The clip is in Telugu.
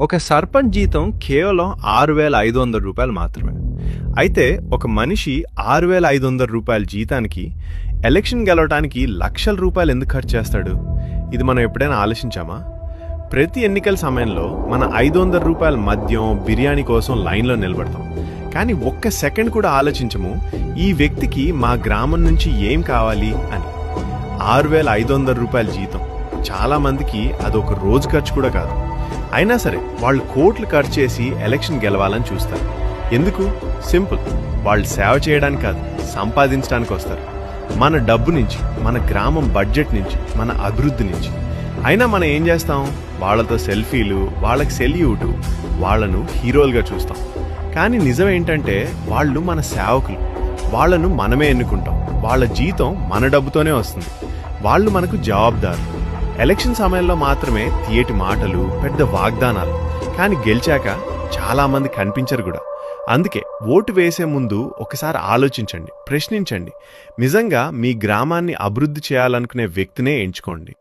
ఒక సర్పంచ్ జీతం కేవలం 6,500 రూపాయలు మాత్రమే. అయితే ఒక మనిషి 6,500 రూపాయల జీతానికి ఎలక్షన్ గెలవడానికి లక్షల రూపాయలు ఎందుకు ఖర్చు చేస్తాడు? ఇది మనం ఎప్పుడైనా ఆలోచించామా? ప్రతి ఎన్నికల సమయంలో మన 500 రూపాయల మద్యం బిర్యానీ కోసం లైన్లో నిలబడతాం. కానీ ఒక్క సెకండ్ కూడా ఆలోచించము ఈ వ్యక్తికి మా గ్రామం నుంచి ఏం కావాలి అని. 6,500 రూపాయల జీతం చాలామందికి అదొక రోజు ఖర్చు కూడా కాదు. అయినా సరే వాళ్ళు కోట్లు ఖర్చు చేసి ఎలక్షన్ గెలవాలని చూస్తారు. ఎందుకు? సింపుల్, వాళ్ళు సేవ చేయడానికి కాదు, సంపాదించడానికి వస్తారు. మన డబ్బు నుంచి, మన గ్రామం బడ్జెట్ నుంచి, మన అభివృద్ధి నుంచి. అయినా మనం ఏం చేస్తాం? వాళ్ళతో సెల్ఫీలు, వాళ్ళకి సెల్యూటు, వాళ్ళను హీరోలుగా చూస్తాం. కానీ నిజం ఏంటంటే వాళ్ళు మన సేవకులు. వాళ్ళను మనమే ఎన్నుకుంటాం. వాళ్ళ జీతం మన డబ్బుతోనే వస్తుంది. వాళ్ళు మనకు జవాబుదారు. ఎలక్షన్ సమయంలో మాత్రమే తీయటి మాటలు, పెద్ద వాగ్దానాలు, కానీ గెలిచాక చాలామంది కనిపించరు కూడా. అందుకే ఓటు వేసే ముందు ఒకసారి ఆలోచించండి, ప్రశ్నించండి. నిజంగా మీ గ్రామాన్ని అభివృద్ధి చేయాలనుకునే వ్యక్తినే ఎంచుకోండి.